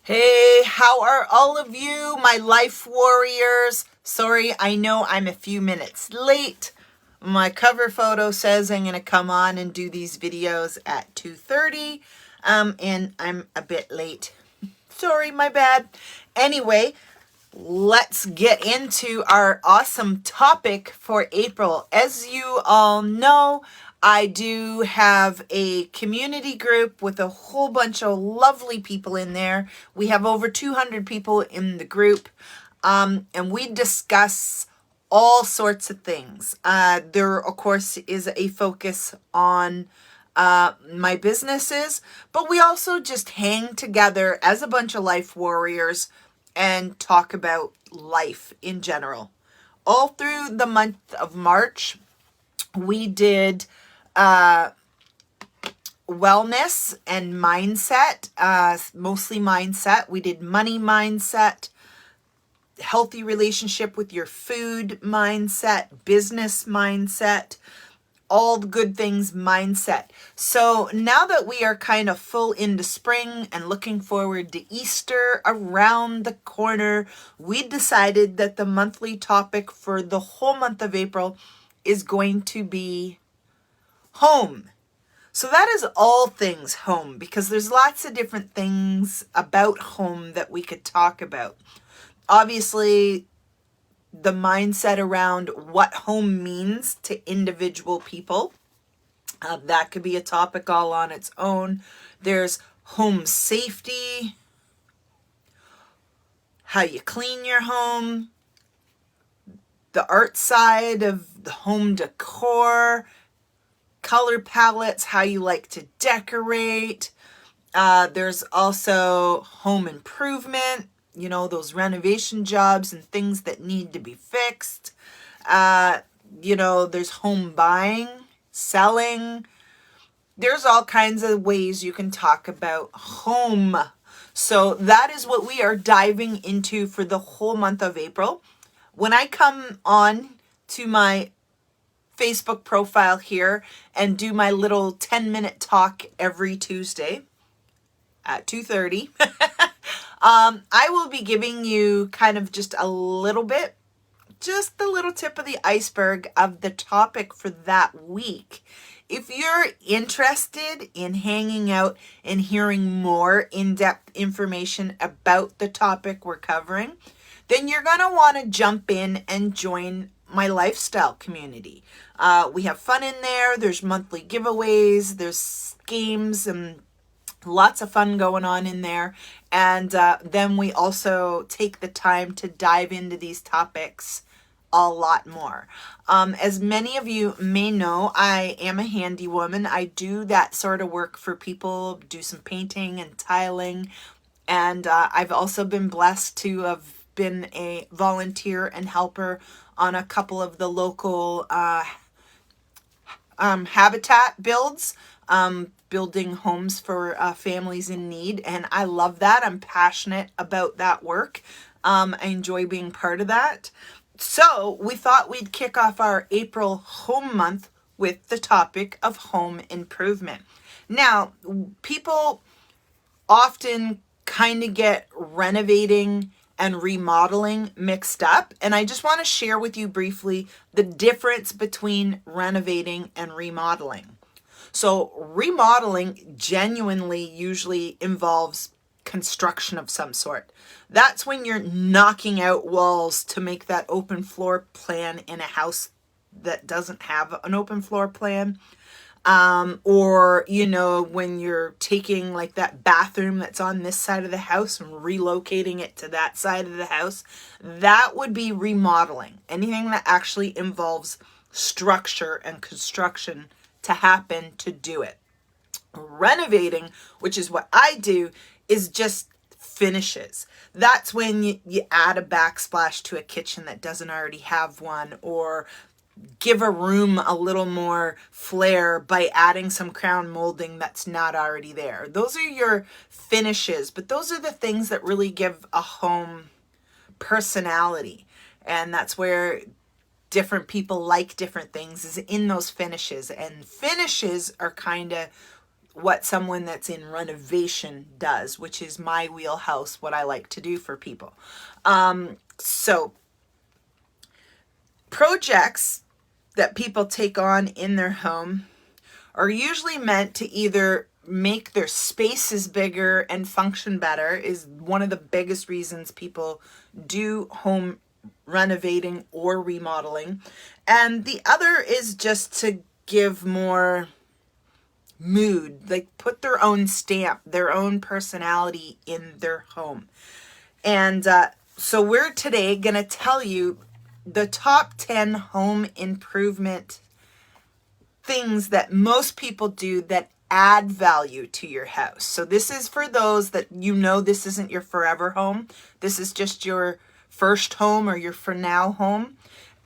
Hey, how are all of you, my life warriors? Sorry, I know I'm a few minutes late. My cover photo says I'm going to come on and do these videos at 2:30, and I'm a bit late. Sorry, my bad. Anyway, let's get into our awesome topic for April. As you all know, I do have a community group with a whole bunch of lovely people in there. We have over 200 people in the group, and we discuss all sorts of things. There, of course, is a focus on my businesses, but we also just hang together as a bunch of life warriors and talk about life in general. All through the month of March, we did wellness and mindset, mostly mindset. We did money mindset, healthy relationship with your food mindset, business mindset, all the good things mindset. So now that we are kind of full into spring and looking forward to Easter around the corner, we decided that the monthly topic for the whole month of April is going to be home. So that is all things home, because there's lots of different things about home that we could talk about. Obviously, the mindset around what home means to individual people. That could be a topic all on its own. There's home safety, how you clean your home, the art side of the home decor, color palettes, how you like to decorate. There's also home improvement, those renovation jobs and things that need to be fixed. There's home buying, selling. There's all kinds of ways you can talk about home. So that is what we are diving into for the whole month of April. When I come on to my Facebook profile here and do my little 10-minute talk every Tuesday at 2:30, I will be giving you kind of just the little tip of the iceberg of the topic for that week. If you're interested in hanging out and hearing more in-depth information about the topic we're covering, then you're going to want to jump in and join my lifestyle community. We have fun in there. There's monthly giveaways. There's games and lots of fun going on in there. And then we also take the time to dive into these topics a lot more. As many of you may know, I am a handy woman. I do that sort of work for people, do some painting and tiling. And I've also been blessed to have been a volunteer and helper on a couple of the local habitat builds, building homes for families in need. And I love that. I'm passionate about that work. I enjoy being part of that. So we thought we'd kick off our April home month with the topic of home improvement. Now, people often kind of get renovating and remodeling mixed up. And I just want to share with you briefly the difference between renovating and remodeling. So remodeling genuinely usually involves construction of some sort. That's when you're knocking out walls to make that open floor plan in a house that doesn't have an open floor plan. Or, when you're taking like that bathroom that's on this side of the house and relocating it to that side of the house, that would be remodeling. Anything that actually involves structure and construction to happen to do it. Renovating, which is what I do, is just finishes. That's when you add a backsplash to a kitchen that doesn't already have one, or give a room a little more flair by adding some crown molding that's not already there. Those are your finishes, but those are the things that really give a home personality. And that's where different people like different things, is in those finishes. And finishes are kind of what someone that's in renovation does, which is my wheelhouse, what I like to do for people. So projects that people take on in their home are usually meant to either make their spaces bigger and function better, is one of the biggest reasons people do home renovating or remodeling. And the other is just to give more mood, like put their own stamp, their own personality in their home. And so we're today going to tell you the top 10 home improvement things that most people do that add value to your house. So this is for those that this isn't your forever home. This is just your first home or your for now home.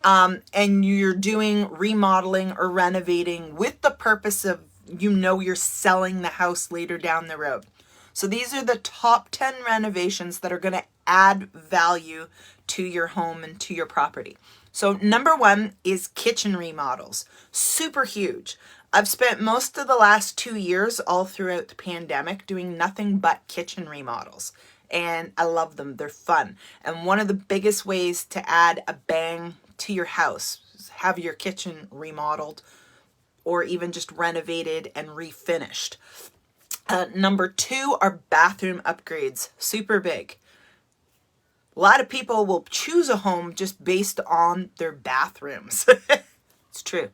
And you're doing remodeling or renovating with the purpose of, you're selling the house later down the road. So these are the top 10 renovations that are going to add value to your home and to your property. So number 1 is kitchen remodels. Super huge. I've spent most of the last 2 years all throughout the pandemic doing nothing but kitchen remodels. And I love them. They're fun. And one of the biggest ways to add a bang to your house is have your kitchen remodeled or even just renovated and refinished. Number 2 are bathroom upgrades. Super big. A lot of people will choose a home just based on their bathrooms. It's true.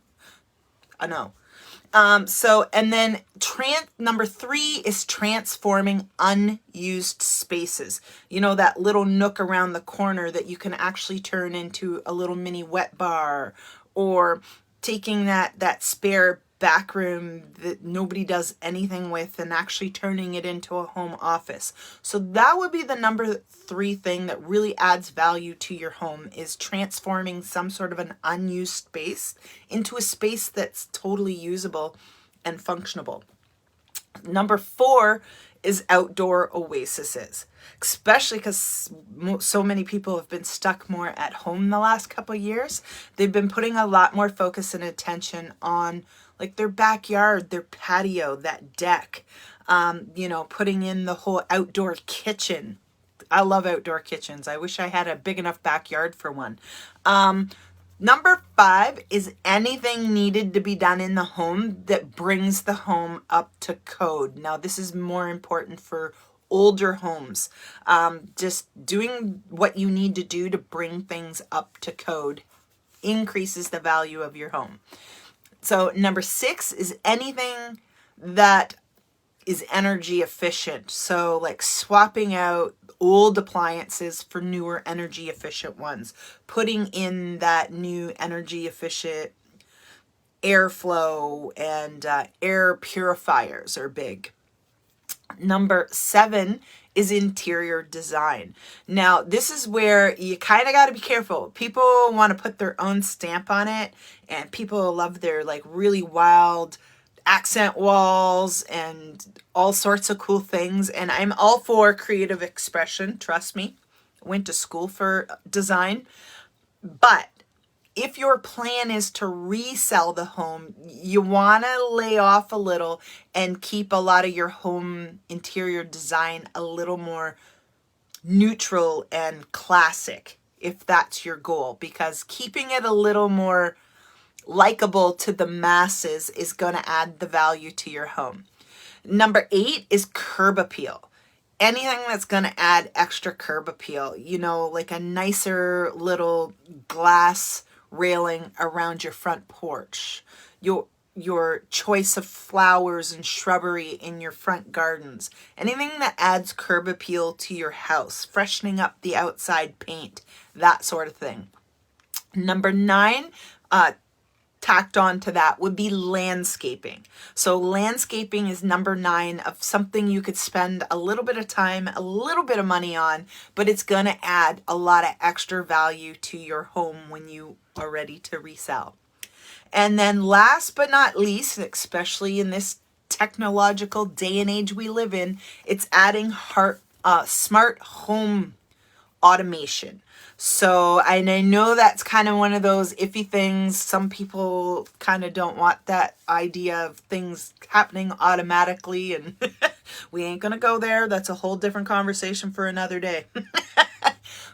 I know. And then number 3 is transforming unused spaces. That little nook around the corner that you can actually turn into a little mini wet bar, or taking that spare back room that nobody does anything with and actually turning it into a home office. So that would be the number 3 thing that really adds value to your home, is transforming some sort of an unused space into a space that's totally usable and functionable. Number 4 is outdoor oases, especially because so many people have been stuck more at home the last couple of years. They've been putting a lot more focus and attention on like their backyard, their patio, that deck, putting in the whole outdoor kitchen. I love outdoor kitchens. I wish I had a big enough backyard for one. Number 5 is anything needed to be done in the home that brings the home up to code. Now, this is more important for older homes. Just doing what you need to do to bring things up to code increases the value of your home. So number 6 is anything that is energy efficient. So like swapping out old appliances for newer energy efficient ones, putting in that new energy efficient airflow, and air purifiers are big. Number 7 is interior design. Now, this is where you kind of got to be careful. People want to put their own stamp on it, and people love their like really wild accent walls and all sorts of cool things. And I'm all for creative expression. Trust me. I went to school for design. But if your plan is to resell the home, you want to lay off a little and keep a lot of your home interior design a little more neutral and classic, if that's your goal, because keeping it a little more likable to the masses is going to add the value to your home. Number 8 is curb appeal. Anything that's going to add extra curb appeal, like a nicer little glass railing around your front porch, your choice of flowers and shrubbery in your front gardens, anything that adds curb appeal to your house, freshening up the outside paint, that sort of thing. Number 9, tacked on to that would be landscaping. So landscaping is number 9 of something you could spend a little bit of time, a little bit of money on, but it's going to add a lot of extra value to your home when you are ready to resell. And then last but not least, especially in this technological day and age we live in, it's adding smart home automation. So, and I know that's kind of one of those iffy things. Some people kind of don't want that idea of things happening automatically, and we ain't gonna go there. That's a whole different conversation for another day.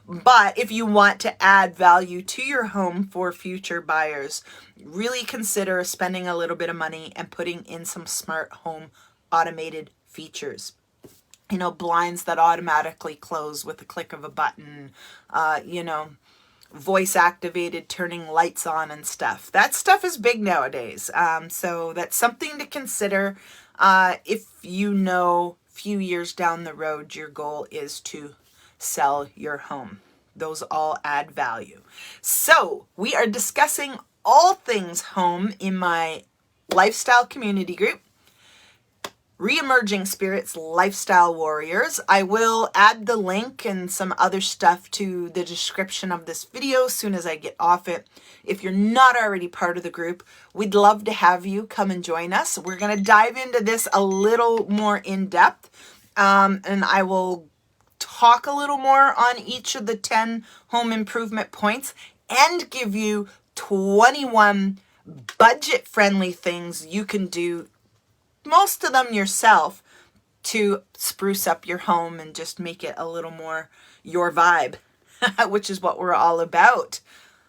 But if you want to add value to your home for future buyers, really consider spending a little bit of money and putting in some smart home automated features. You know, blinds that automatically close with a click of a button, you know, voice activated turning lights on and stuff. That stuff is big nowadays. So that's something to consider if you know few years down the road your goal is to sell your home. Those all add value. So we are discussing all things home in my lifestyle community group, Re-emerging Spirits Lifestyle Warriors. I will add the link and some other stuff to the description of this video as soon as I get off it. If you're not already part of the group, we'd love to have you come and join us. We're going to dive into this a little more in depth, and I will talk a little more on each of the 10 home improvement points and give you 21 budget-friendly things you can do, most of them yourself, to spruce up your home and just make it a little more your vibe, which is what we're all about,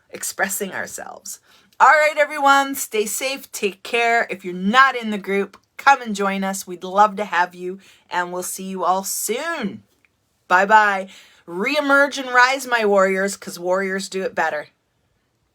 expressing ourselves. All right, everyone, stay safe, take care. If you're not in the group, come and join us. We'd love to have you, and we'll see you all soon. Bye-bye. Re-emerge and rise, my warriors, because warriors do it better.